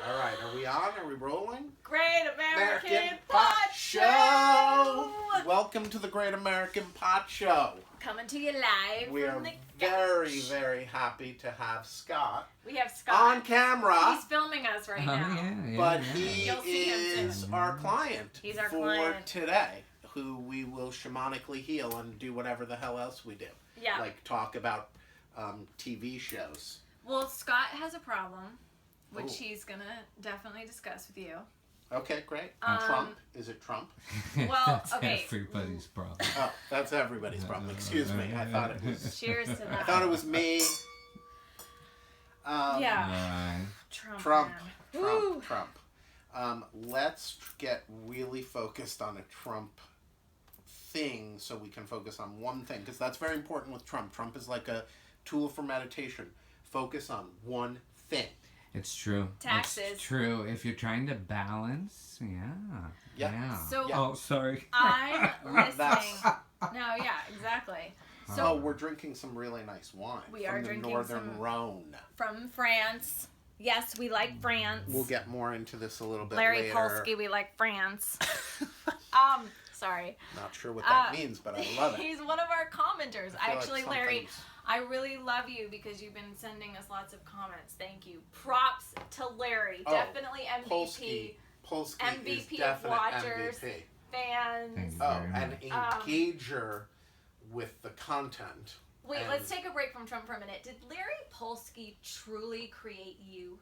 All right, are we on? Are we rolling? Great American Pot Show! Welcome to the Great American Pot Show. Coming to you live We from are the very, couch. very happy to have Scott We have Scott on camera. He's filming us right now. But he You'll see him is soon. our client He's our for client. today, who we will shamanically heal and do whatever the hell else we do. Yeah. Like talk about TV shows. Well, Scott has a problem, which Ooh. he's gonna definitely discuss with you. Okay, great. Trump? Is it Trump? Well, That's okay. everybody's problem. Oh, that's everybody's problem. Excuse me. I thought it was. Cheers to that. I thought it was me. Yeah. Alright. Trump. Man. Trump. Let's get really focused on a Trump thing so we can focus on one thing, because that's very important with Trump. Trump is like a tool for meditation. Focus on one thing. It's true. Taxes. It's true. If you're trying to balance, yeah. So- Yeah. Oh, sorry. I'm listening. That's- No, yeah, exactly. Oh, So we're drinking some really nice wine. We from are the drinking Northern some- Rhone. from France. Yes, we like France. We'll get more into this a little bit Larry later. Polsky, we like France. Sorry. Not sure what that means, but I love it. He's one of our commenters. I feel like Actually, Larry, something's- I really love you because you've been sending us lots of comments. Thank you. Props to Larry. Oh, Definitely MVP. Polsky is MVP of definite watchers. MVP. Fans. Thank you. Oh, Very an much. engager with the content. Wait, And- let's take a break from Trump for a minute. Did Larry Polsky truly create you,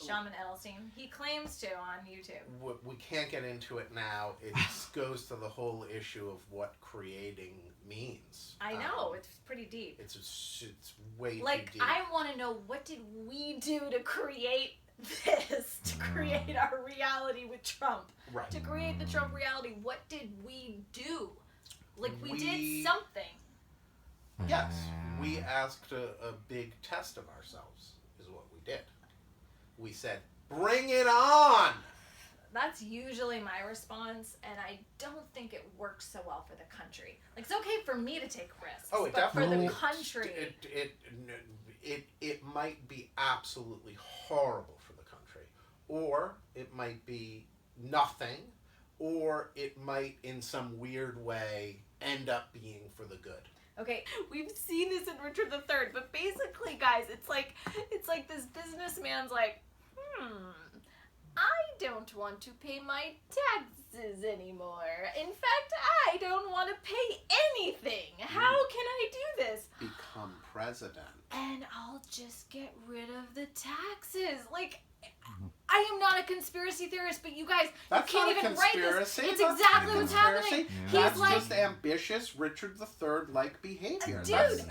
Shaman Edelstein? He claims to on YouTube. We can't get into it now. It goes to the whole issue of what creating means. I know, it's pretty deep. It's way Like, too deep. I want to know, what did we do to create this? To create our reality with Trump? Right. To create the Trump reality, what did we do? Like, we We- did something. Yes, we asked a big test of ourselves, is what we did. We said, bring it on! That's usually my response, and I don't think it works so well for the country. Like, it's okay for me to take risks, Oh, it but for definitely. the country, It might be absolutely horrible for the country, or it might be nothing, or it might, in some weird way, end up being for the good. okay, we've seen this in Richard III, but basically, guys, it's like this businessman's like, I don't want to pay my taxes anymore. In fact, I don't want to pay anything. How can I do this? Become president. And I'll just get rid of the taxes. Like, I am not a conspiracy theorist, but you guys, That's you can't not a even write this. conspiracy. It's That's exactly not a what's conspiracy. happening. Yeah. That's He's like, just ambitious Richard III-like behavior. Dude.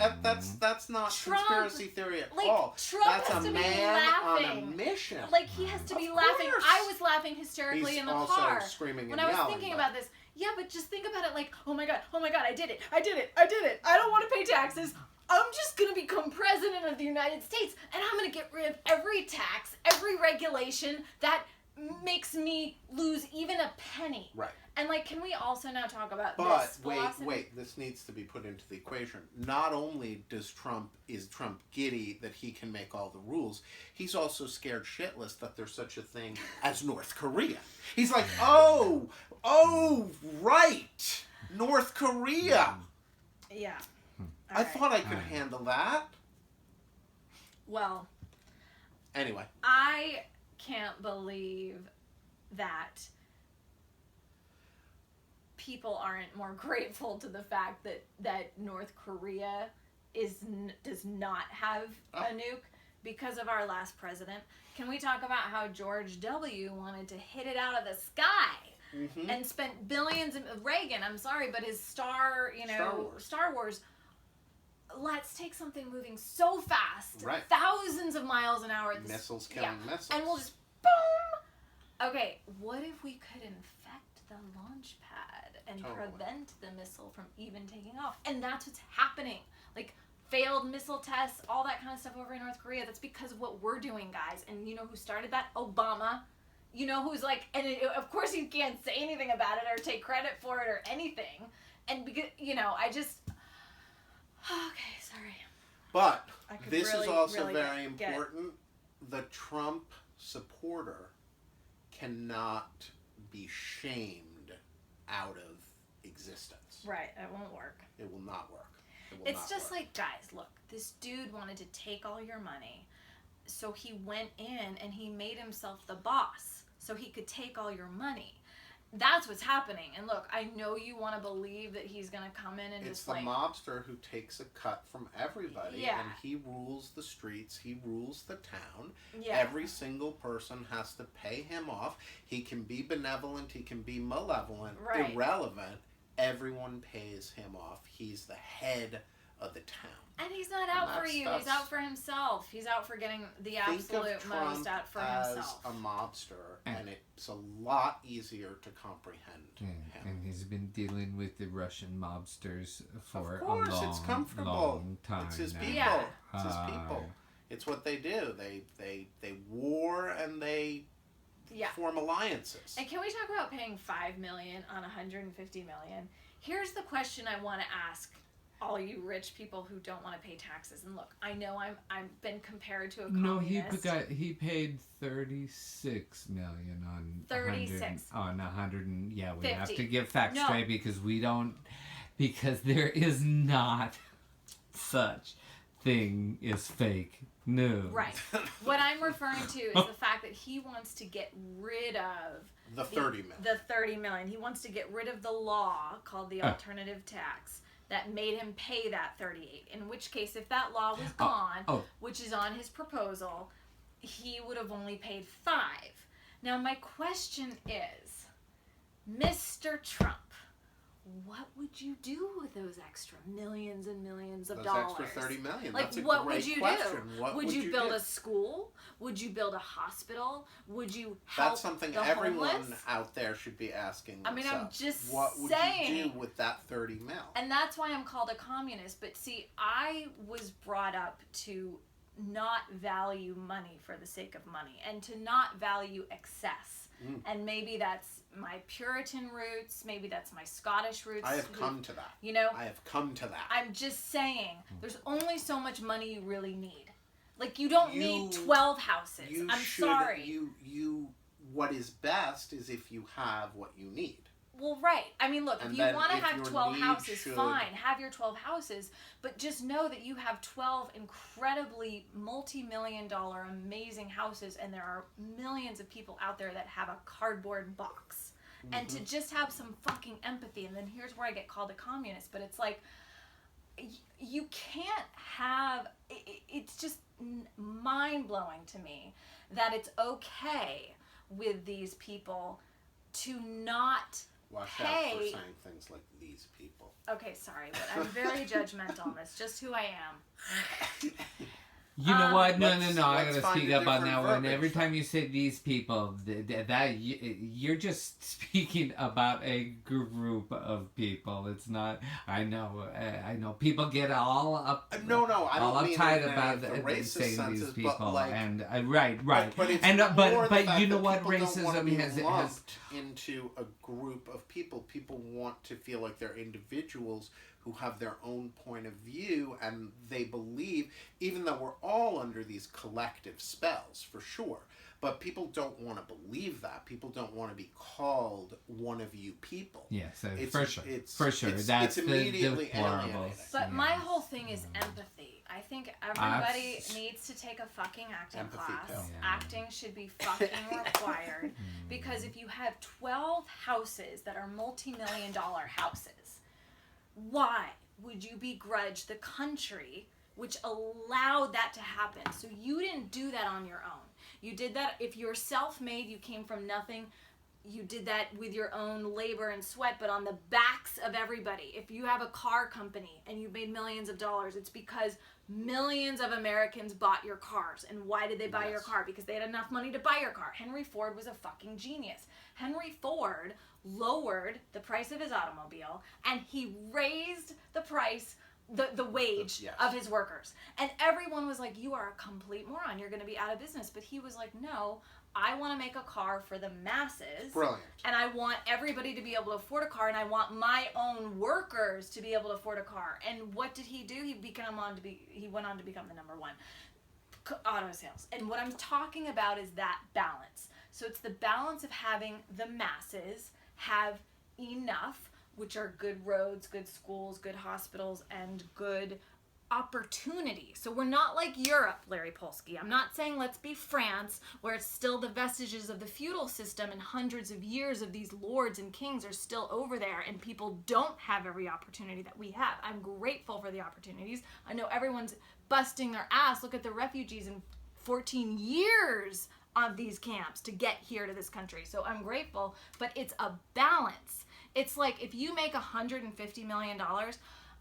That's not Trump, conspiracy theory at like, all. Trump That's has a to be man on a laughing. mission. Like, he has to be Of laughing. course. I was laughing hysterically He's in the also car screaming when and I was yelling, thinking but- about this. Yeah, but just think about it like, oh my god, I did it. I don't want to pay taxes. I'm just going to become president of the United States, and I'm going to get rid of every tax, every regulation that makes me lose even a penny. Right. And, like, can we also now talk about But this philosophy? wait, this needs to be put into the equation. Not only is Trump giddy that he can make all the rules, he's also scared shitless that there's such a thing as North Korea. He's like, oh, right, North Korea. Yeah. I thought I could handle that. Well, Anyway, I can't believe that people aren't more grateful to the fact that North Korea does not have a nuke because of our last president. Can we talk about how George W. wanted to hit it out of the sky and spent billions of Reagan? I'm sorry, but his Star Wars. Let's take something moving so fast, Right. thousands of miles an hour. missiles killing missiles. And we'll just boom. Okay, what if we could infect the launch pad and prevent the missile from even taking off? And that's what's happening. Like, failed missile tests, all that kind of stuff over in North Korea. That's because of what we're doing, guys. And you know who started that? Obama. You know who's like, and of course you can't say anything about it or take credit for it or anything. And because, I just, okay, sorry. But I could this is really, also really very get- important. The Trump supporter cannot be shamed out of existence. Right, it won't work. It will not work. It's just like, guys, look, this dude wanted to take all your money, so he went in and he made himself the boss so he could take all your money. That's what's happening. And look, I know you want to believe that he's going to come in and it's just the mobster who takes a cut from everybody, Yeah. and he rules the streets, he rules the town. Yeah. Every single person has to pay him off. He can be benevolent, he can be malevolent, Right. irrelevant. Everyone pays him off. He's the head of the town. And he's not out for you. He's out for himself. He's out for getting the absolute most out for himself. As a mobster, and it's a lot easier to comprehend him. And he's been dealing with the Russian mobsters for of course, a long, it's comfortable. long time. It's his now. people. Yeah. It's his people. It's what they do. They war and they form alliances. And can we talk about paying $5 million on $150 million? Here's the question I want to ask all you rich people who don't want to pay taxes. And look, I know I'm been compared to a communist. No, he paid $36 million on 36 on 100 and we 50. have to give facts straight because there is not such thing as fake news. Right. What I'm referring to is the fact that he wants to get rid of the 30 million. The 30 million. He wants to get rid of the law called the alternative tax that made him pay that 38. In which case, if that law was gone, which is on his proposal, he would have only paid 5. Now, my question is, Mr. Trump, what would you do with those extra millions and millions of dollars? Those extra 30 million. Like, That's a what great would you question. do? What would you build do? a school? Would you build a hospital? Would you help That's something the everyone homeless? out there should be asking themselves. I mean, I'm just what would saying. you do with that 30 mil? And that's why I'm called a communist. But see, I was brought up to not value money for the sake of money and to not value excess. And maybe that's my Puritan roots. Maybe that's my Scottish roots. I have come to that. You know? I have come to that. I'm just saying, there's only so much money you really need. Like, you don't need 12 houses. I'm sorry. What is best is if you have what you need. Well, right. I mean, look, And if you want to if have your 12 need houses, should- fine. Have your 12 houses. But just know that you have 12 incredibly multi-million-dollar amazing houses, and there are millions of people out there that have a cardboard box. And to just have some fucking empathy, and then here's where I get called a communist, but it's like, you can't have, it's just mind-blowing to me that it's okay with these people to not Watch pay. out for saying things like these people. Okay, sorry, but I'm very judgmental on this, just who I am. You know what? No. Let's I gotta find speak a up on that different one. verbiage, Every time you say these people, you're just speaking about a group of people. It's not. I know. People get all up. No, I Oh, all don't mean uptight it in about any of the racist saying senses, these people, but like, and right. But it's And more the but fact you know that what? people don't want to Racism be has lumped into a group of people. People want to feel like they're individuals who have their own point of view, and they believe, even though we're all under these collective spells, for sure, but people don't want to believe that. People don't want to be called one of you people. Yes, It's- for sure. it's- For sure. it's That's immediately the deplorable. alienating. But my whole thing is empathy. I think everybody needs to take a fucking acting Empathy class. pill. Yeah. Acting should be fucking required. Because if you have 12 houses that are multi-million-dollar houses, why would you begrudge the country which allowed that to happen? So you didn't do that on your own. You did that, if you're self-made, you came from nothing, you did that with your own labor and sweat, but on the backs of everybody. If you have a car company and you made millions of dollars, it's because millions of Americans bought your cars. And why did they buy your car? Because they had enough money to buy your car. Henry Ford was a fucking genius. Henry Ford lowered the price of his automobile, and he raised the price, the wage of his workers. And everyone was like, you are a complete moron. You're going to be out of business. But he was like, no, I want to make a car for the masses. Brilliant. And I want everybody to be able to afford a car, and I want my own workers to be able to afford a car. And what did he do? He went on to become the number one auto sales. And what I'm talking about is that balance. So it's the balance of having the masses have enough, which are good roads, good schools, good hospitals, and good opportunity. So we're not like Europe, Larry Polsky. I'm not saying let's be France, where it's still the vestiges of the feudal system and hundreds of years of these lords and kings are still over there and people don't have every opportunity that we have. I'm grateful for the opportunities. I know everyone's busting their ass. Look at the refugees in 14 years of these camps to get here to this country. So I'm grateful, but it's a balance. It's like if you make $150 million,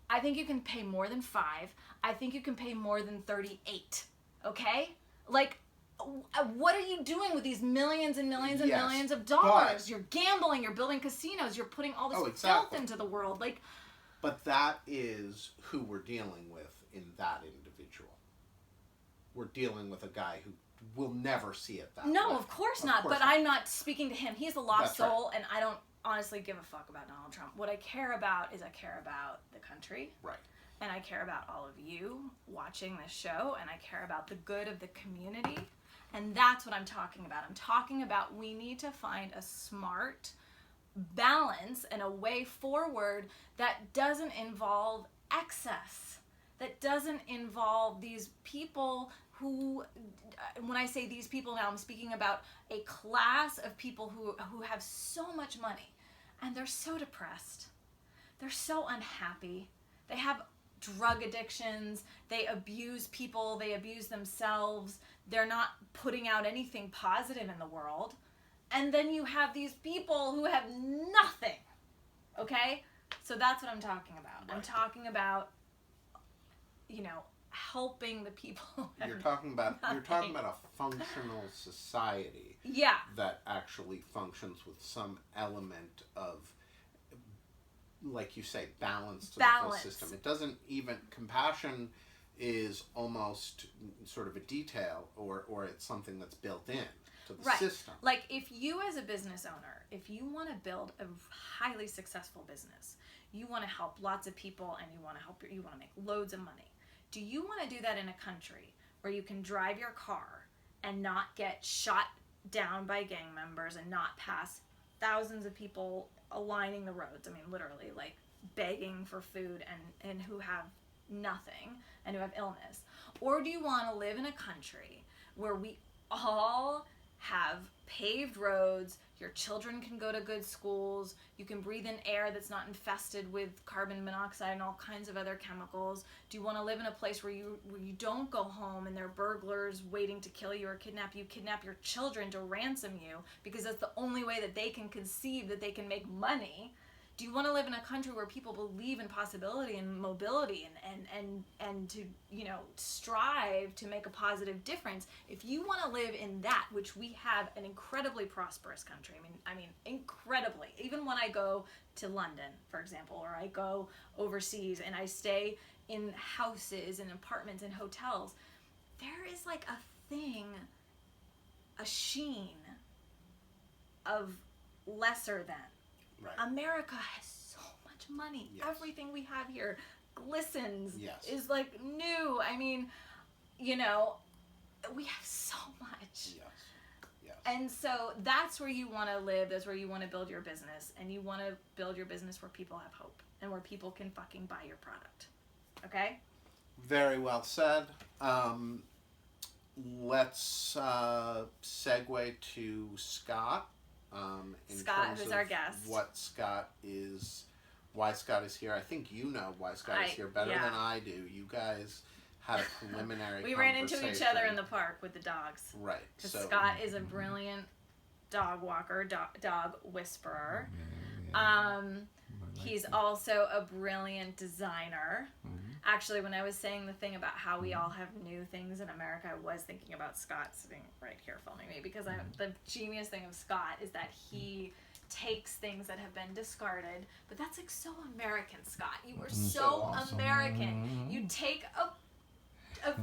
I think you can pay more than 5. I think you can pay more than 38. Okay? Like, what are you doing with these millions and millions and millions of dollars? You're gambling, you're building casinos, you're putting all this filth into the world. Like, but that is who we're dealing with in that individual. We're dealing with a guy who will never see it that way. No, of course not. But I'm not speaking to him. He's a lost soul, and I don't honestly give a fuck about Donald Trump. What I care about is I care about the country. Right. And I care about all of you watching this show, and I care about the good of the community. And that's what I'm talking about. I'm talking about we need to find a smart balance and a way forward that doesn't involve excess, that doesn't involve these people who, when I say these people now, I'm speaking about a class of people who have so much money and they're so depressed. They're so unhappy. They have drug addictions. They abuse people. They abuse themselves. They're not putting out anything positive in the world. And then you have these people who have nothing. Okay? So that's what I'm talking about. Right. I'm talking about, helping the people. You're talking about a functional society. Yeah. That actually functions with some element of, like you say, balance to the whole system. It doesn't even, compassion is almost sort of a detail or it's something that's built in to the system. Like if you as a business owner, if you want to build a highly successful business, you want to help lots of people and you want to make loads of money. Do you want to do that in a country where you can drive your car and not get shot down by gang members and not pass thousands of people aligning the roads? I mean, literally, like begging for food and who have nothing and who have illness. Or do you want to live in a country where we all have paved roads, your children can go to good schools, you can breathe in air that's not infested with carbon monoxide and all kinds of other chemicals? Do you want to live in a place where you don't go home and there are burglars waiting to kill you or kidnap your children to ransom you because that's the only way that they can conceive that they can make money? Do you want to live in a country where people believe in possibility and mobility and to strive to make a positive difference? If you want to live in that, which we have an incredibly prosperous country, I mean incredibly. Even when I go to London, for example, or I go overseas and I stay in houses and apartments and hotels, there is like a sheen of lesser than. Right. America has so much money. Yes. Everything we have here glistens. Yes. Is like new. I mean, we have so much. Yes. And so that's where you want to live. That's where you want to build your business. And you want to build your business where people have hope and where people can fucking buy your product. Okay? Very well said. Let's segue to Scott. Scott, who's our guest. Why Scott is here. I think you know why Scott is here better than I do. You guys had a preliminary We ran into each other in the park with the dogs. Right. Because Scott is a brilliant dog walker, dog whisperer. He's also a brilliant designer. Actually, when I was saying the thing about how we all have new things in America, I was thinking about Scott sitting right here filming me because the genius thing of Scott is that he takes things that have been discarded, but that's like so American, Scott. You are so awesome. American. You take a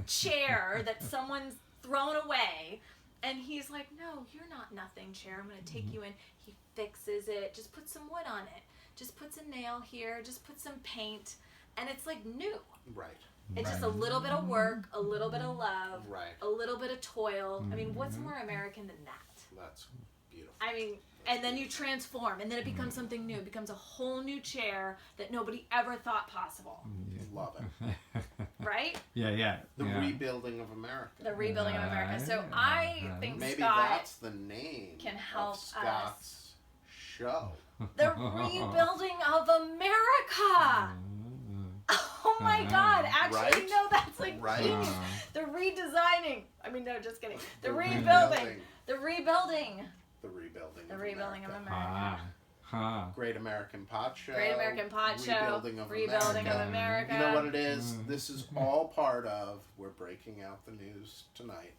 chair that someone's thrown away, and he's like, no, you're not nothing, chair. I'm going to take you in. He fixes it. Just put some wood on it. Just puts a nail here. Just put some paint. And it's like new. Right. It's just a little bit of work, a little bit of love, Right. a little bit of toil. I mean, what's more American than that? That's beautiful. I mean, and then you transform, and then it becomes something new. It becomes a whole new chair that nobody ever thought possible. Love it. Right? Yeah. The rebuilding of America. The rebuilding of America. So I think Maybe Scott that's the name can help of Scott's show. the rebuilding of America. Oh my God! Actually, Right? no, that's like Right? genius. The redesigning. I mean, no, just kidding. The rebuilding. The rebuilding. The rebuilding. The of rebuilding of America. America. Great American Pot Show. Great American Pot Show. Rebuilding of Rebuilding America. of America. You know what it is? This is all part of, we're breaking out the news tonight,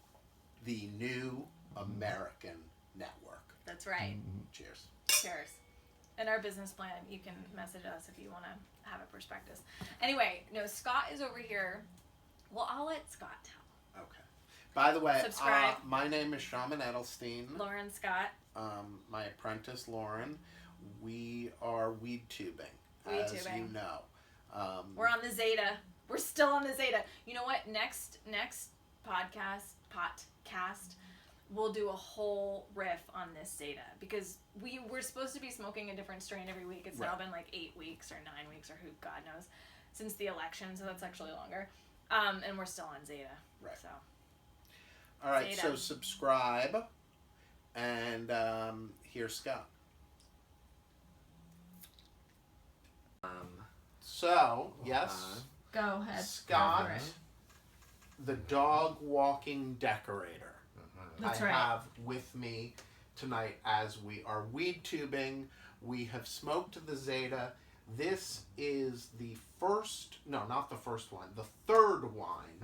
the new American network. That's right. Cheers. Cheers. And our business plan, you can message us if you want to have a prospectus. Anyway, no, Scott is over here. Well, I'll let Scott tell. Okay. By the way, Subscribe. my name is Shaman Edelstein. Lauren Scott. My apprentice, Lauren. We are weedtubing, as Weedtubing. you know. We're on the Zeta. We're still on the Zeta. You know what? Next podcast, we'll do a whole riff on this Zeta because we're supposed to be smoking a different strain every week. It's now been like 8 weeks or 9 weeks or who God knows since the election, so that's actually longer. And we're still on Zeta. Right. So. All right, Zeta. so subscribe, and here's Scott. So, yes, Go ahead. Scott, Go for it. the dog walking decorator. That's I right. have with me tonight as we are weed tubing. We have smoked the Zeta. This is the first, no, not the first one, the third wine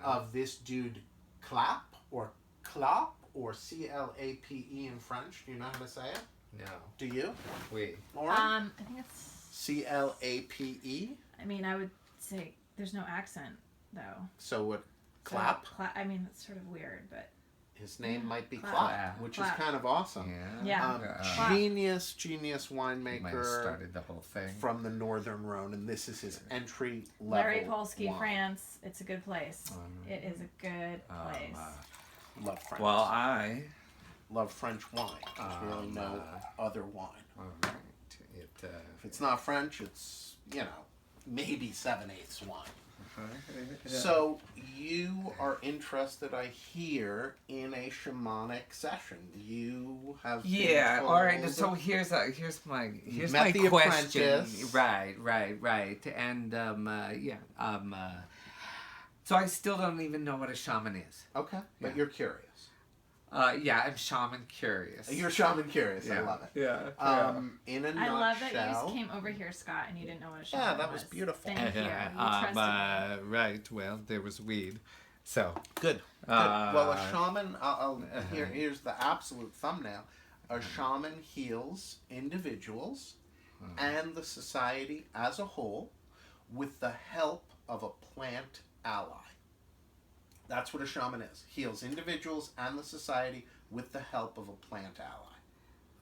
of this dude Clap or Clap or C-L-A-P-E in French. Do you know how to say it? No. Do you? Oui. Lauren? I think it's. C-L-A-P-E? I mean, I would say there's no accent though. So what? Clap? So, I mean, it's sort of weird, but. His name might be Clap. Clap, which Clap. is kind of awesome. Yeah. Clap. Genius Might have winemaker started the whole thing. from the Northern Rhone, and this is his entry level. Larry Polsky, wine. France. It's a good place. It is a good place. Love French. Well, I. Love French wine. There's really no other wine. All right. If it's not French, it's, maybe 7/8 wine. So you are interested, I hear, in a shamanic session. You have been All right. told- So here's my met the question. apprentice. Right. And so I still don't even know what a shaman is. Okay, but Yeah. you're curious. I'm shaman curious. You're shaman curious. I love it. Yeah. In a I nutshell. love that you came over here, Scott, and you didn't know what a shaman Yeah, that was beautiful. Thank you. You trusted me. Right. Well, there was weed. So. Good. Well, a shaman. Here's the absolute thumbnail. A shaman heals individuals and the society as a whole with the help of a plant ally. That's what a shaman is. Heals individuals and the society with the help of a plant ally.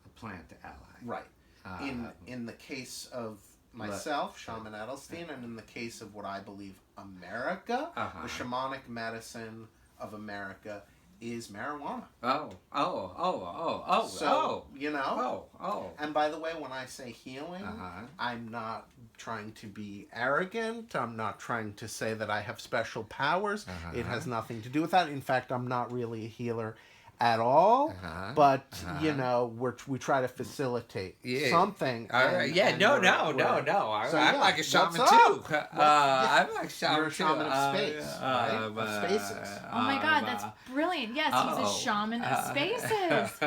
A plant ally. Right. In the case of myself, Shaman Edelstein, and in the case of what I believe America, the shamanic medicine of America is marijuana. So, And by the way, when I say healing, I'm not trying to be arrogant. I'm not trying to say that I have special powers. It has nothing to do with that. In fact, I'm not really a healer at all. But, we try to facilitate something. All right. Yeah. No. I'm like a shaman too. I'm like a shaman You're a shaman of space, right? Of spaces. Oh my God, that's brilliant. Yes, he's a shaman of spaces.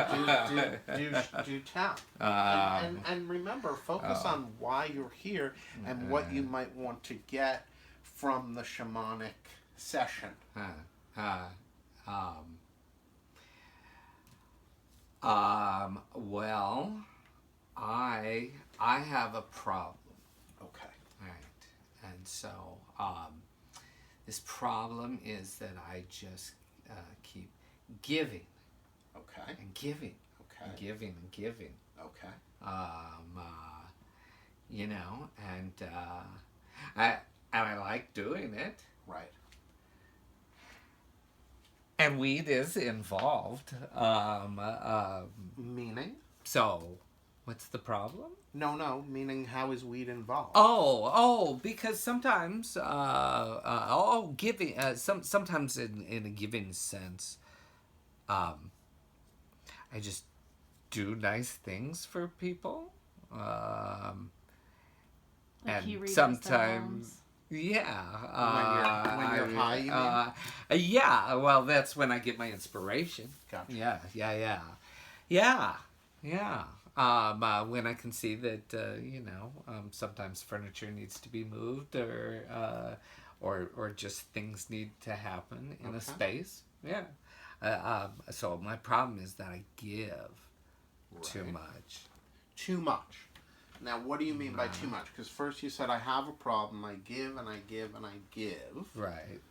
Do tell. And remember, focus on why you're here and what you might want to get from the shamanic session. Well, I have a problem. Okay. All right. And so, this problem is that I just keep giving. Okay. And giving. Okay. And giving and giving. Okay. And I like doing it. Right. And weed is involved. Meaning? So, what's the problem? No. Meaning, how is weed involved? Because sometimes, sometimes in a given sense, I just do nice things for people. Like And he redoes sometimes, yeah. When you're high, you mean? Yeah, well, that's when I get my inspiration. Gotcha. Yeah. When I can see that, sometimes furniture needs to be moved or just things need to happen in a space. Yeah. So my problem is that I give too much. Too much. Now, what do you mean by too much? Because first you said, I have a problem, I give and I give and I give. Right.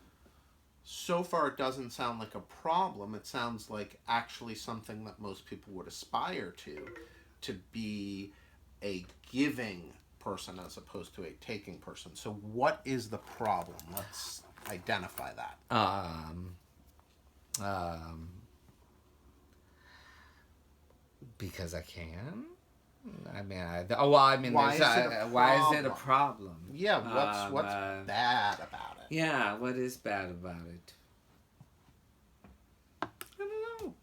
So far, it doesn't sound like a problem. It sounds like actually something that most people would aspire to be a giving person as opposed to a taking person. So what is the problem? Let's identify that. Because I can. I mean, Why is it a problem? Yeah, what's bad about it? Yeah, what is bad about it? I don't know.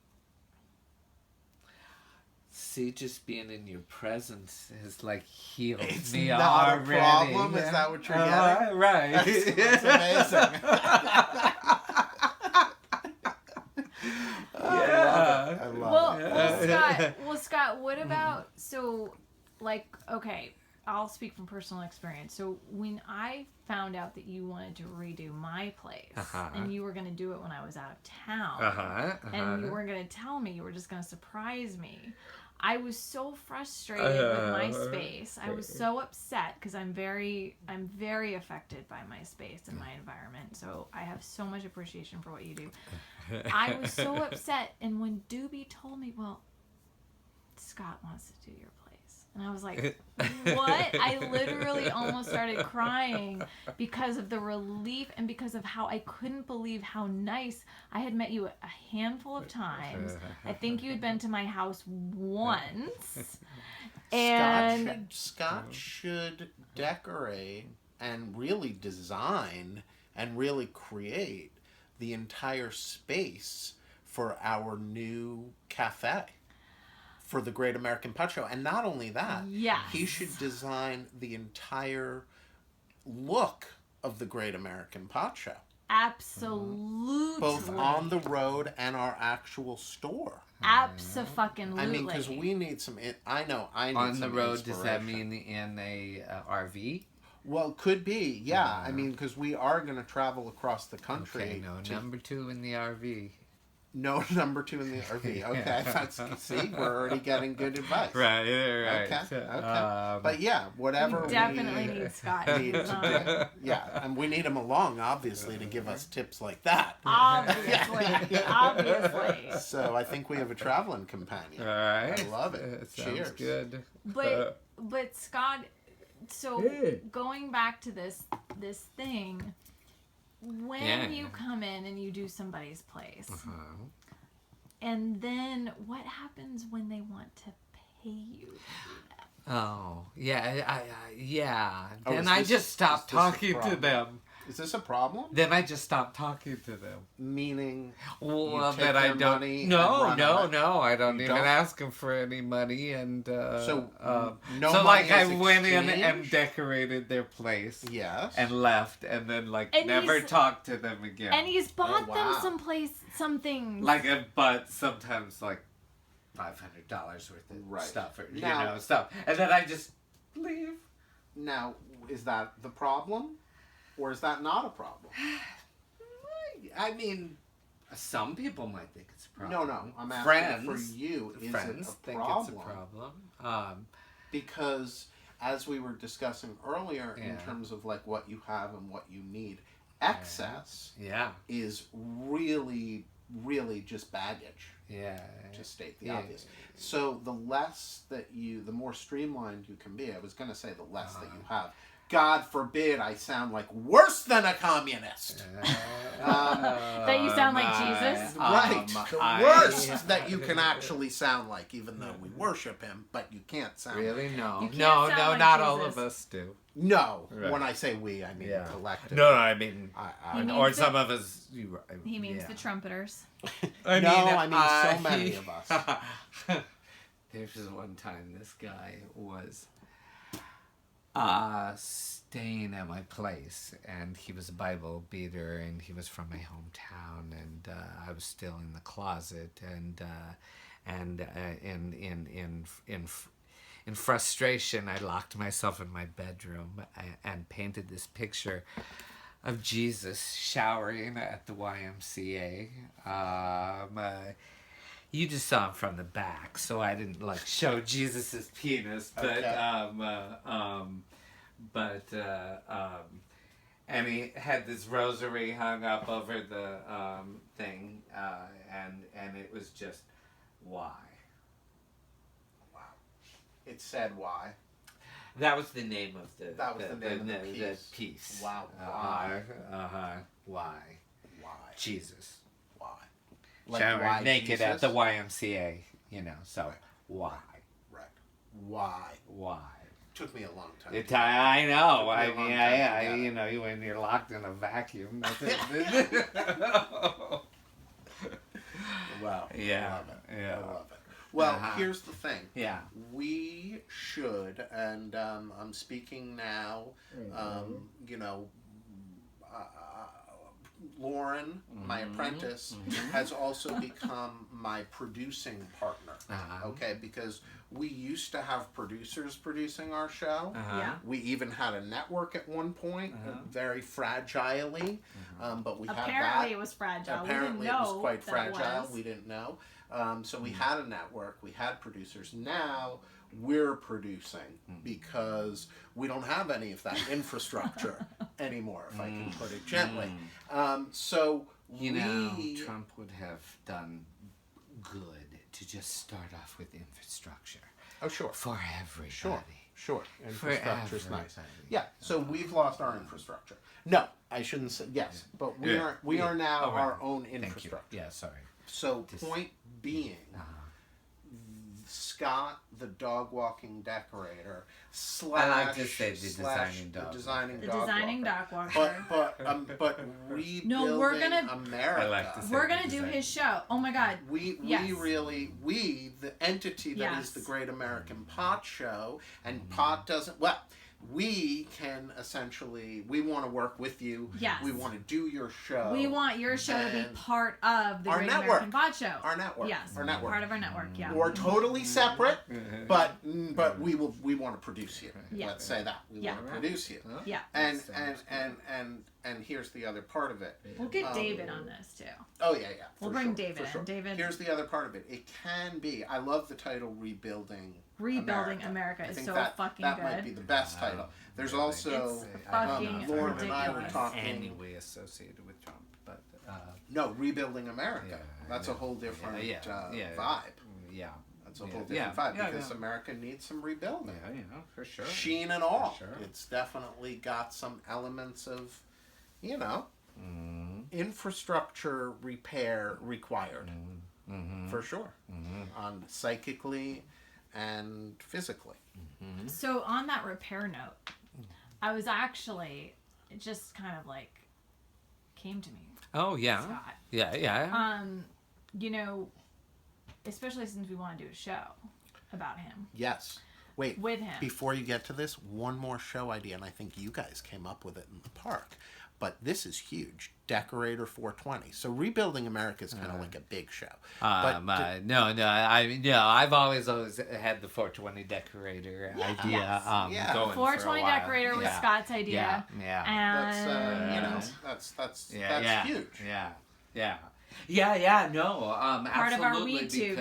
See, just being in your presence has like healed It's me not already. a problem. Is that what you're getting? Right. That's amazing. I love it. Well, Scott, what about, so, like, okay, I'll speak from personal experience. So when I found out that you wanted to redo my place, and you were going to do it when I was out of town, and you weren't going to tell me, you were just going to surprise me, I was so frustrated with my space. I was so upset because I'm very affected by my space and my environment. So I have so much appreciation for what you do. I was so upset, and when Doobie told me, well, Scott wants to do your place, and I was like, what? I literally almost started crying because of the relief and because of how I couldn't believe how nice. I had met you a handful of times. I think you had been to my house once. And Scott should decorate and really design and really create the entire space for our new cafe for the Great American Pet Show. And not only that, he should design the entire look of the Great American Pet Show. Absolutely. Both on the road and our actual store. Abso-fucking-lutely. I mean, because we need some... I need on some the road, does that inspiration. mean in a RV? Well, could be, yeah. I mean, because we are going to travel across the country. Okay, no, number 2 in the RV. No number 2 in the RV. Okay, see, we're already getting good advice. Right. Okay. But yeah, whatever we definitely need Scott. Need to do. Yeah, and we need him along, obviously, to give us tips like that. Obviously. So I think we have a traveling companion. All right. I love it. Sounds Cheers. good. But Scott, so going back to this thing, when you come in and you do somebody's place, and then what happens when they want to pay you to do that? Oh, yeah, Oh, then is I this- just stopped is this a talking to problem? them. Is this a problem? Then I just stopped talking to them. Meaning, Well, take that I their don't. money and No, run no, away? no. I don't You even don't? ask them for any money, and no so money like I is went in and exchanged? decorated their place. Yes. And left, and then And never he's- talked to them again. And he's bought wow. them something. But sometimes like $500 worth of Right. stuff, or Now- stuff, and then I just leave. Now, is that the problem? Or is that not a problem? I mean, some people might think it's a problem. No. I'm asking Friends, for you. Is friends it a think problem? it's a problem. Because as we were discussing earlier in terms of like what you have and what you need, excess is really, really just baggage. Yeah. To state the obvious. So the more streamlined you can be, I was going to say the less that you have, God forbid I sound like worse than a communist. That you sound like Jesus? Right. The worst that you can actually sound like, even though we worship him, but you can't sound Really? like No. You can't No, sound no, like not Jesus. all of us do. No. Right. When I say we, I mean collective. No, I mean, He means or the- some of us. He means the trumpeters. I mean so many of us. There's this one time this guy was staying at my place, and he was a Bible beater, and he was from my hometown, and I was still in the closet, and in frustration, I locked myself in my bedroom and painted this picture of Jesus showering at the YMCA. You just saw him from the back, so I didn't like show Jesus's penis, but and he had this rosary hung up over the thing, and it was just why. Wow. It said why. That was the name of the. That was the name of the piece. The piece. Wow. Why? Why? Why? Jesus. Why? Showering naked Jesus? at the YMCA, so why? Right. Why? Why? Took me a long time. I know. Took me I a long mean, time to when you're locked in a vacuum. Wow. Yeah. I love it. Yeah. I love it. Well, here's the thing. Yeah. We should, and I'm speaking now, Lauren, my apprentice, has also become my producing partner. Okay, because we used to have producers producing our show. Yeah. We even had a network at one point, very fragilely, but we had that. Apparently it was fragile. Apparently we didn't it know was quite that fragile. It was. We didn't know. So we had a network. We had producers. Now we're producing because we don't have any of that infrastructure anymore, if I can put it gently. So Trump would have done good to just start off with infrastructure. Oh, sure. For everybody. Sure. Infrastructure's For nice. everybody. Yeah. So we've lost our infrastructure. No, I shouldn't say yes, but we are now our own infrastructure. Thank you. Yeah, sorry. So point being, Scott, the dog walking decorator, / I like to say the designing dog. The designing The dog designing walker. dog walker. But rebuilding No, we're gonna- America. I like to say We're gonna do his show. Oh my God. Yes. We the entity that is Yes. the Great American Pot Show, and pot doesn't. Well, we can essentially. We want to work with you. Yes. We want to do your show. We want your show to be And part of the our Great network. American Pod Show. Our network. Yes. Our network. Part of our network. Yeah. Or totally separate, but we want to produce you. Yeah. Let's say that we Yeah. want to produce you. Yeah. And here's the other part of it. We'll get David on this too. Oh yeah. We'll for bring sure, David for in. sure. David- Here's the other part of it. It can be. I love the title "Rebuilding." Rebuilding America I is think so that fucking that good. might be the best title. There's also It's fucking Lauren and I were ridiculous. talking. Anyway associated with Trump, but No, rebuilding America. Yeah, That's a whole different vibe. yeah, That's a whole different vibe because America needs some rebuilding. for sure. Sheen and all. For sure. It's definitely got some elements of, infrastructure repair required. For sure. On psychically and physically. So on that repair note, I was actually, it just kind of like came to me. Oh yeah, Scott. yeah. Especially since we want to do a show about him. Yes. Wait. With him. Before you get to this, one more show idea, and I think you guys came up with it in the park. But this is huge. Decorator 420. So Rebuilding America is kind of like a big show. I've always had the 420 decorator idea. Going 420 for a while. decorator was Scott's idea. Yeah. And That's huge. No, Part of our absolutely, weedtube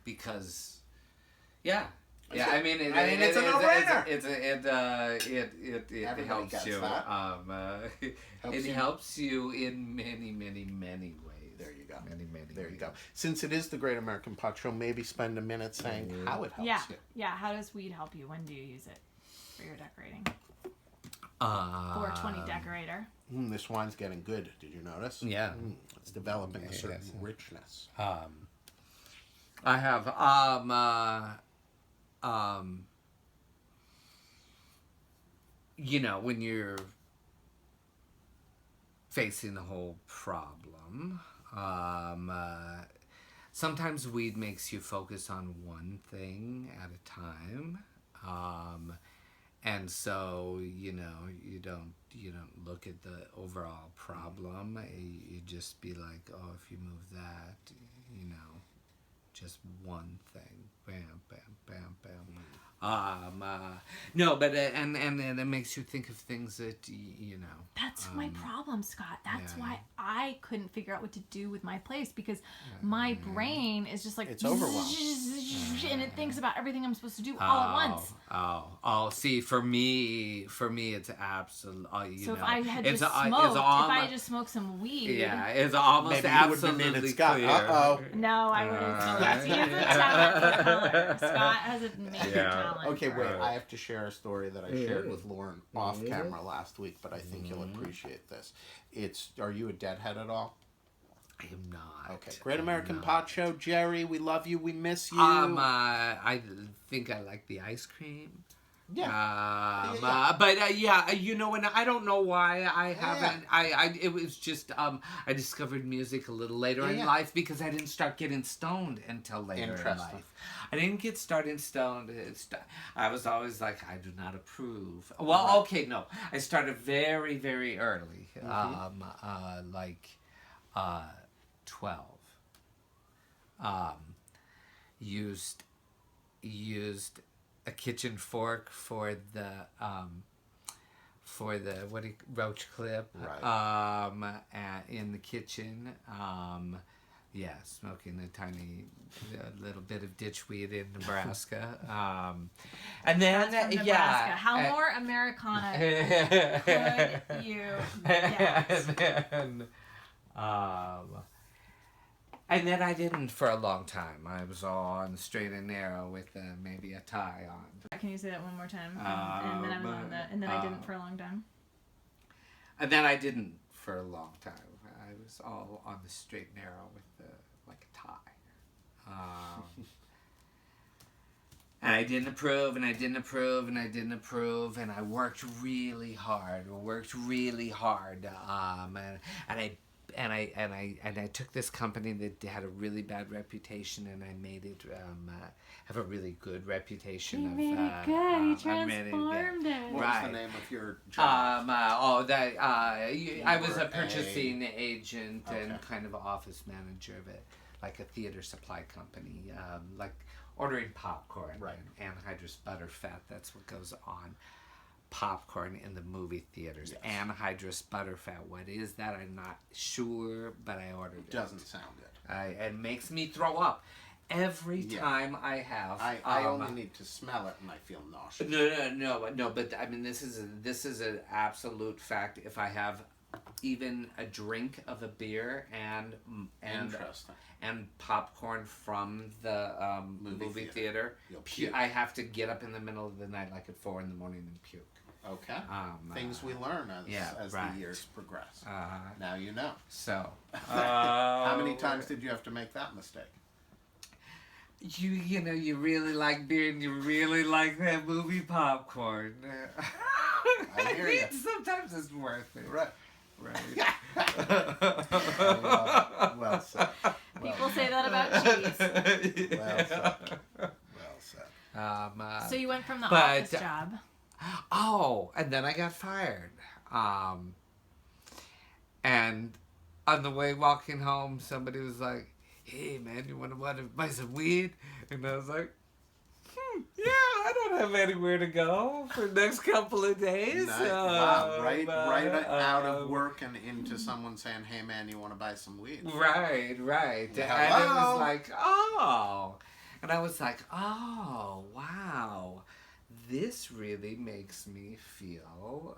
because I mean, it's a no-brainer. It Everybody helps gets you. that. It helps you in many, many, many ways. There you go. Many There you ways. go. Since it is the Great American Pot Show, maybe spend a minute saying how it helps you. yeah. How does weed help you? When do you use it for you're decorating. 420 decorator. This wine's getting good. Did you notice? Yeah. It's developing a certain richness. I have you know, when you're facing the whole problem, sometimes weed makes you focus on one thing at a time. And so, you know, you don't look at the overall problem. You just be like, oh, if you move that, you know, just one thing, bam, bam, bam, bam. No, but and it makes you think of things that you know. That's my problem, Scott. That's why I couldn't figure out what to do with my place, because my brain is just like, it's overwhelmed, and it thinks about everything I'm supposed to do all at once. See, for me, it's absolute. So if I had just smoked, if I just smoked some weed, it's almost maybe absolutely clear. No, I wouldn't smoke that. He has a talent for color. Scott has a major talent. Okay, wait. I have to share a story that I shared with Lauren off camera last week, but I think you'll appreciate this. Are you a Deadhead at all? I am not. Okay. Great American Pot Show, Jerry. We love you. We miss you. I think I like the ice cream. Yeah. You know, and I don't know why I haven't. It was just I discovered music a little later in life, because I didn't start getting stoned until later in life. I didn't get started stoned. I was always like, I do not approve. Well, okay, no, I started very, very early, like 12. Used a kitchen fork for the roach clip, in the kitchen. Smoking a little bit of ditchweed in Nebraska. And then Nebraska. How more Americana could you get? And then I didn't for a long time. I was all on the straight and narrow with maybe a tie on. Can you say that one more time? And then I was on and then I didn't for a long time. And then I didn't for a long time. I was all on the straight and narrow with like a tie. And I didn't approve, and I didn't approve, and I didn't approve, and I worked really hard. And I took this company that had a really bad reputation, and I made it have a really good reputation. You made it good. You transformed it. What was the name of your job? I was a purchasing agent and kind of office manager of it, like a theater supply company, like ordering popcorn and anhydrous butterfat. That's what goes on popcorn in the movie theaters. Anhydrous butterfat. What is that? I'm not sure, but I ordered it. Doesn't sound good. It makes me throw up every time I have. I only need to smell it and I feel nauseous. No. But I mean, this is an absolute fact. If I have even a drink of a beer and popcorn from the movie theater, I have to get up in the middle of the night, like at 4 a.m, and puke. Okay. Things we learn as the years progress. Now you know. So, how many times did you have to make that mistake? You know, you really like beer and you really like that movie popcorn. I hear you. Sometimes it's worth it. Right. Well said. People say that about cheese. Well said. So you went from the office job. And then I got fired. And on the way walking home, somebody was like, "Hey man, you want to buy some weed?" And I was like, "Yeah, I don't have anywhere to go for the next couple of days." Nice. Wow, right out of work and into someone saying, "Hey man, you want to buy some weed?" Right. And it was like, oh. And I was like, oh, wow. This really makes me feel,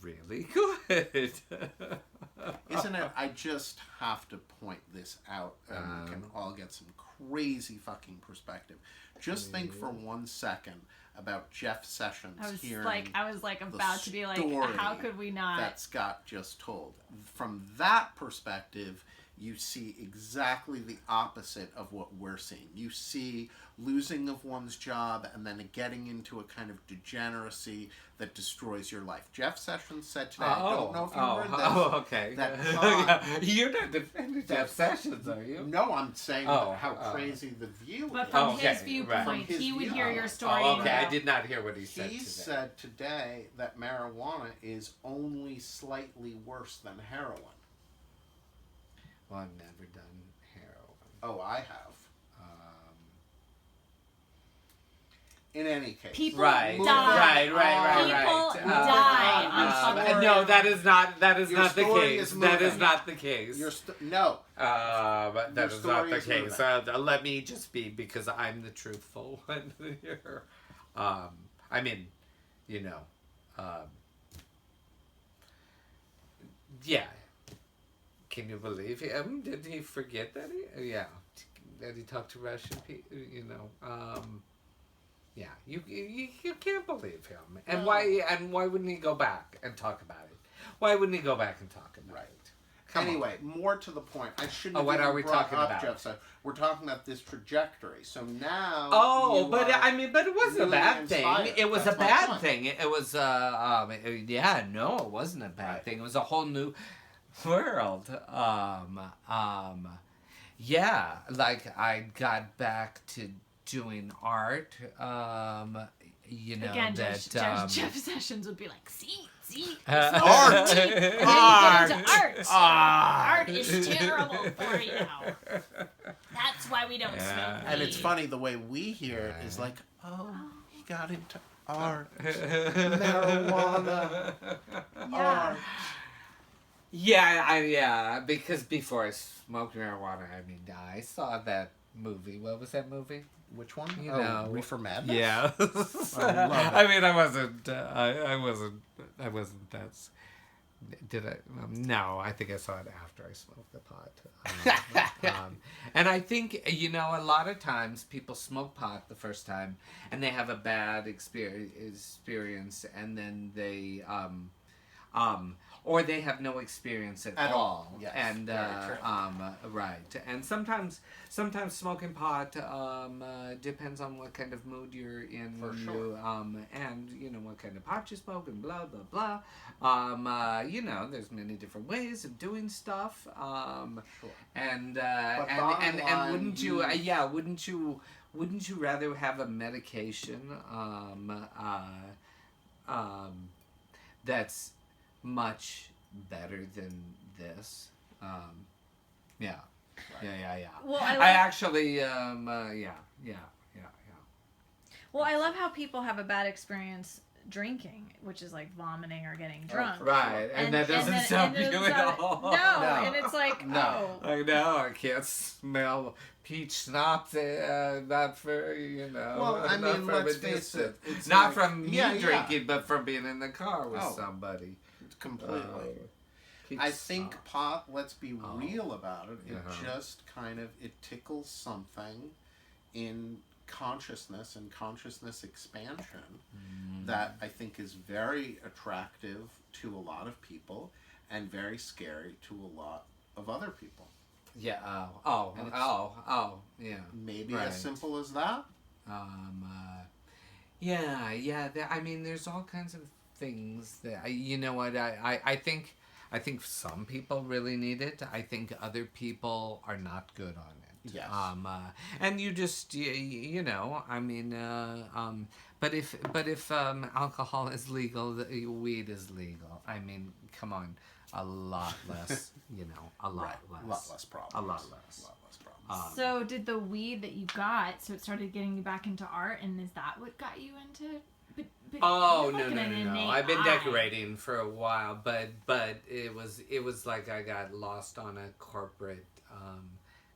really good. Isn't it? I just have to point this out, and we can all get some crazy fucking perspective. Just think for 1 second about Jeff Sessions hearing I was like about to be like, how could we not? That Scott just told. From that perspective, you see exactly the opposite of what we're seeing. You see losing of one's job and then getting into a kind of degeneracy that destroys your life. Jeff Sessions said today, I don't know if you heard this. Okay. That You're not defending Jeff Sessions, are you? No, I'm saying how crazy the view but is. from his viewpoint, he would hear your story. Okay, I did not hear what he said He today. said today that marijuana is only slightly worse than heroin. Well, I've never done heroin. Oh, I have. In any case, people die. People die. No, that is not the case. That is not the case. No. But that is not the case. Let me just be, because I'm the truthful one here. I mean, you know, yeah. Can you believe him? Did he forget that that he talked to Russian people? You know, yeah. You can't believe him. And why wouldn't he go back and talk about it? Why wouldn't he go back and talk about it? Anyway, more to the point. I shouldn't. What are we talking about? Jeff said. We're talking about this trajectory. So now. But it wasn't a bad thing. It was a bad thing. It was. Yeah, no, it wasn't a bad thing. It was a whole new world. Yeah, like I got back to doing art. You know, again, that Jeff Sessions would be like, see, art. Art is terrible for you. That's why we don't smoke weed. And it's funny, the way we hear it is like, he got into art, marijuana, art. Yeah, because before I smoked marijuana, I mean, I saw that movie. What was that movie? Which one? You know, Reefer Madness? Yeah. I love it. I mean, I wasn't, that's, did I? No, I think I saw it after I smoked the pot. And I think, you know, a lot of times people smoke pot the first time and they have a bad experience, and then they, or they have no experience at all. Yes, and right. And sometimes smoking pot depends on what kind of mood you're in. For sure. And you know what kind of pot you smoke and blah blah blah. You know, there's many different ways of doing stuff. Sure. And line, wouldn't you rather have a medication that's much better than this? Yeah. Well, I actually, Well, I love how people have a bad experience drinking, which is like vomiting or getting drunk. Right, and that doesn't stop you at all. No, and it's like, I know, I can't smell peach schnapps, not for, you know. Well, I mean, let's face it. It's not like, from me drinking, but from being in the car with somebody. Completely. I think pot, let's be real about it, it just kind of, it tickles something in consciousness and consciousness expansion that I think is very attractive to a lot of people and very scary to a lot of other people. Yeah. Yeah. Maybe as simple as that. I mean, there's all kinds of things that you know what I think some people really need it. I think other people are not good on it. Yes. And you just you know, I mean, but if alcohol is legal, weed is legal. I mean, come on, a lot less. You know, a lot less problems. A lot less problems. So did the weed that you got, so it started getting you back into art, and is that what got you into? No. I've been decorating for a while, but it was like I got lost on a corporate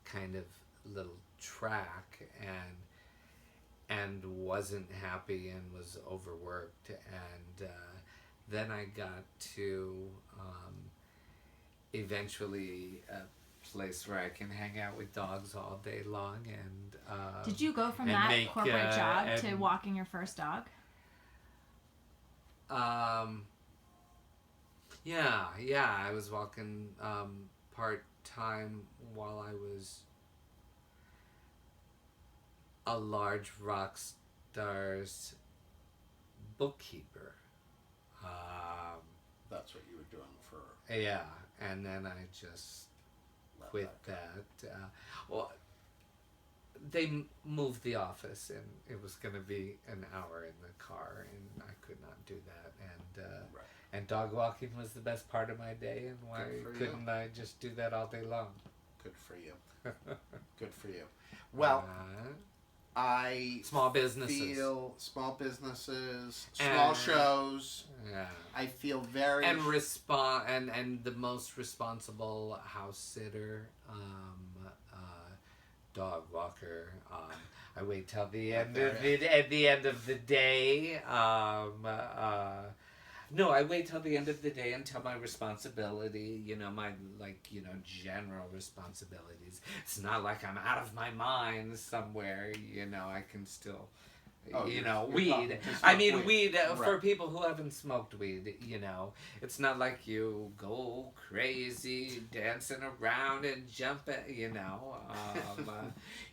kind of little track and wasn't happy and was overworked, and then I got to eventually place where I can hang out with dogs all day long. And did you go from and that make, corporate job to and- walking your first dog? Yeah, I was walking part-time while I was a large rock star's bookkeeper. That's what you were doing for. Yeah, and then I just quit that. Well, they moved the office, and it was going to be an hour in the car, and I could not do that. And dog walking was the best part of my day, and why couldn't I just do that all day long? Good for you. Good for you. Well, I small businesses, feel small businesses, small shows. Yeah, I feel very and and the most responsible house sitter, dog walker. I wait till the end at the end of the day. No, I wait till the end of the day until my responsibility, my, general responsibilities. It's not like I'm out of my mind somewhere, I can still, weed. I mean, weed, for people who haven't smoked weed, it's not like you go crazy dancing around and jumping,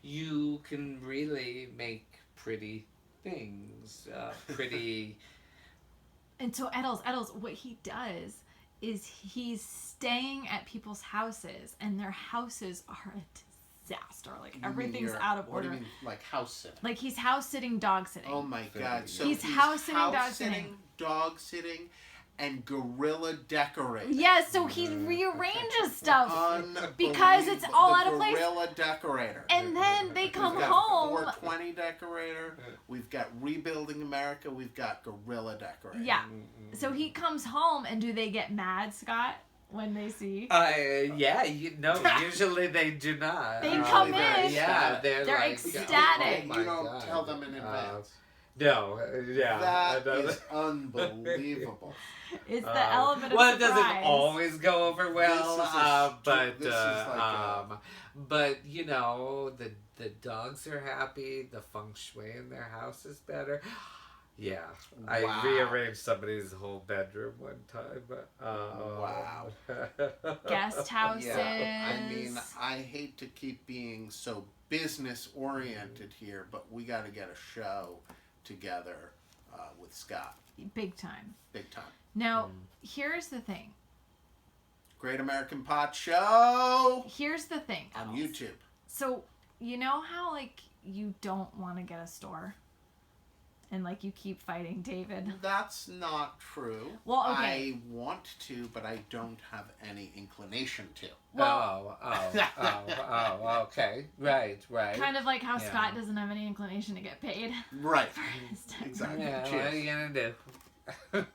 you can really make pretty things, pretty... And so Eddles, what he does is he's staying at people's houses, and their houses are a disaster. Like, everything's out of order. What do you mean, like house sitting? Like, he's house sitting, dog sitting. Oh my God! So he's house sitting, dog sitting, and gorilla decorating. Yes, so he rearranges stuff because it's all out of place. Gorilla decorator. And then they come We've got home. 420 decorator. We've got Rebuilding America. We've got gorilla decorator. Yeah. So he comes home, and do they get mad, Scott, when they see? Usually they do not. They come in. Yeah, they're like, ecstatic. You don't tell them in advance. No, That is unbelievable. It's the element of well, surprise. It doesn't always go over well, but the dogs are happy. The feng shui in their house is better. Yeah, Wow. I rearranged somebody's whole bedroom one time. Wow. Guest houses. Yeah, I mean, I hate to keep being so business oriented here, but we got to get a show together with Scott. Big time. Big time. Now, here's the thing. Great American Pot Show Here's the thing. on YouTube. So, you know how, like, you don't want to get a store? And, like, you keep fighting David? That's not true. Well, okay. I want to, but I don't have any inclination to. Well, okay. Right. kind of like how Scott doesn't have any inclination to get paid. Right. For instance. Exactly. Yeah, Cheers. what are you going to do?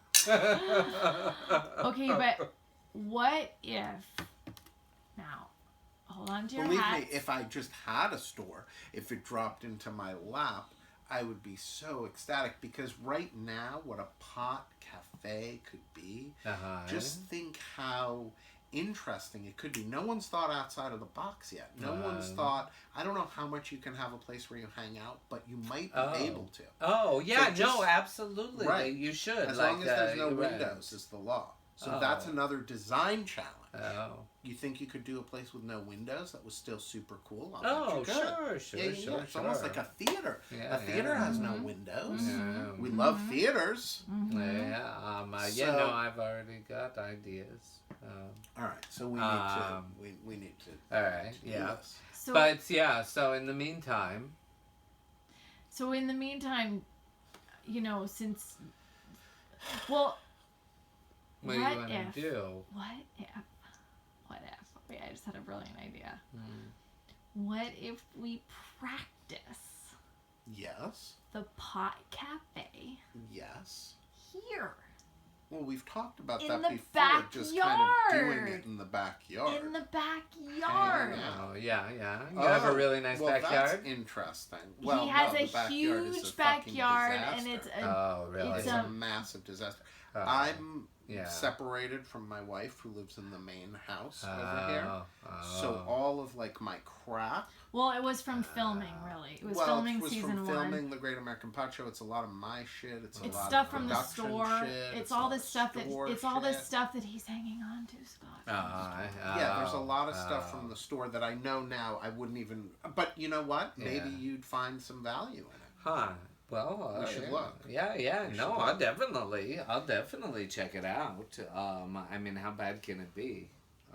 Okay, but what if... Now, hold on to your Believe hats. me, if I just had a store, if it dropped into my lap, I would be so ecstatic, because right now, what a pot cafe could be, just think how interesting it could be. No one's thought outside of the box yet. No one's thought, I don't know how much you can have a place where you hang out, but you might be able to. Oh, yeah, So just, absolutely. Right. You should. As long as there's no windows is the law. So that's another design challenge. Oh. You think you could do a place with no windows that was still super cool? Sure. It's almost like a theater. Yeah, a theater has no windows. Yeah. We love theaters. Yeah, I've already got ideas. All right, so we need to. All right, do yeah. this. So in the meantime. So in the meantime, since... Well... What do you want to do? What if? Wait, I just had a brilliant idea. What if we practice Yes. the pot cafe Yes. here? Well, we've talked about In that the before. Just kind of doing backyard. it in the backyard. In the backyard. Oh, yeah. You have a really nice backyard? That's interesting. Well, He has no, a the backyard is huge a fucking backyard, disaster. and it's Oh, really? It's a massive disaster. I'm separated from my wife who lives in the main house over here. So Oh. all of like my crap. Well, it was from filming, really. It was Well, filming it was season from 1. filming the Great American Pot Show. It's a lot of my shit. It's a It's lot stuff of from the production store. shit. It's all lot this of stuff that store it's all this shit. stuff that he's hanging on to, Scott. Yeah, there's a lot of stuff from the store that I know now I wouldn't even. But you know what? Maybe you'd find some value in it. Huh. Well, we should look. Yeah. We No, should I'll definitely check it out. I mean, how bad can it be?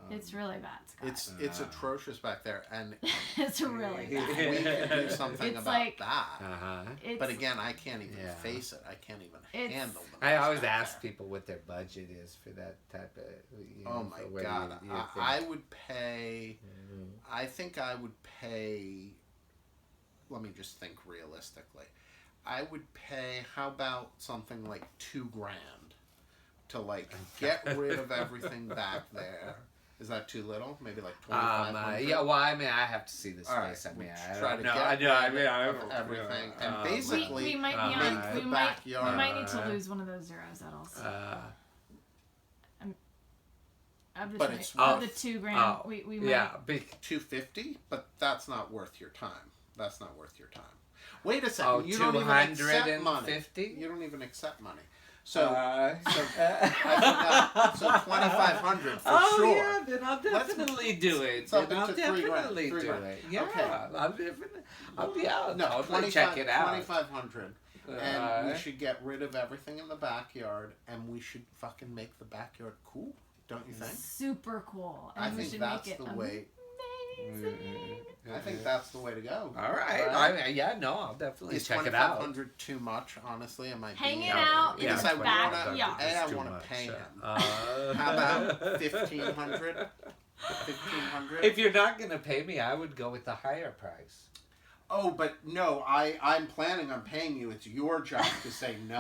It's really bad, Scott. It's atrocious back there, and It's really if bad. we could do something It's about like- that. It's, But again, I can't even face it. I can't even handle the I mess always back ask there. people what their budget is for that type of. Oh my for where god! you I would pay. I think I would pay. Let me just think realistically. I would pay. How about something like $2,000 to like get rid of everything back there? Is that too little? Maybe like 2,500. Yeah. Well, I mean, I have to see the space. All right, I mean, we'll I try don't to know. get I know. I rid mean, I of don't everything, and we basically might be make on. the We backyard. might need to lose one of those zeros. That'll. I'm just But saying, it's of worth- the $2,000. We might. Yeah, big. 250, but that's not worth your time. That's not worth your time. Wait a second. Oh, you don't even accept money. 250? You don't even accept money. So, I forgot. So 2,500 for oh, sure. yeah, then I'll definitely do it. it's up Then I'll to $3,000. definitely do $3,000. it. Yeah, Okay. I'll definitely. I'll be out. No, I'll 25, check it out. 2,500. And we should get rid of everything in the backyard, and we should fucking make the backyard cool. Don't you think? Super cool. And I we think should that's make it the way. amazing. I think that's the way to go. All right. I'll definitely Is check it out. 2,500 too much? Honestly, it might Hang be. it out in because the I wanna- backyard. I Too want much. to pay him. How How about 1,500? 1,500. If you're not gonna pay me, I would go with the higher price. Oh, but no, I'm planning on paying you. It's your job to say no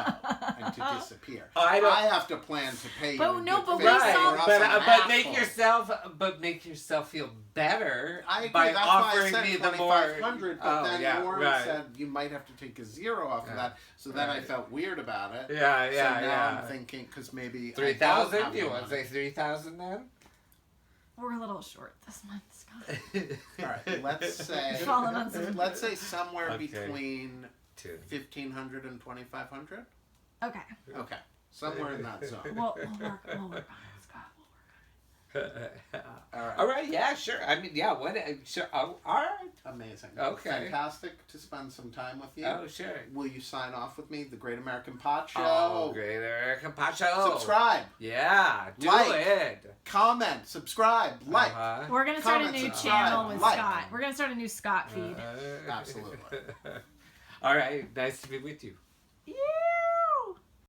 and to disappear. I don't- I have to plan to pay you. But in no, good but we faith, saw- or else I'm an make yourself feel better I agree. by That's why I offering said me the more. 2,500. But then Lauren right. said you might have to take a zero off of that. So then I Right. felt weird about it. Yeah, So now I'm thinking because maybe 3,000. Do you want want to say 3,000 then? We're a little short this month, Scott. All right, let's say Falling on some- let's say somewhere Okay. between 2. 1,500 and 2,500. Okay. Okay, somewhere in that zone. We'll work on it, Scott. All right. All right. Yeah. Sure. I mean, yeah. What? Sure. Oh, all right. Amazing. Okay. Fantastic to spend some time with you. Oh, sure. Will you sign off with me? The Great American Pot Show. Oh, Great American Pot Show. Subscribe, Yeah. Do Like. it. comment, subscribe, like. Uh-huh. We're gonna start a Comment, new subscribe, channel with like. Scott. We're gonna start a new Scott feed. Absolutely. All right. Nice to be with you.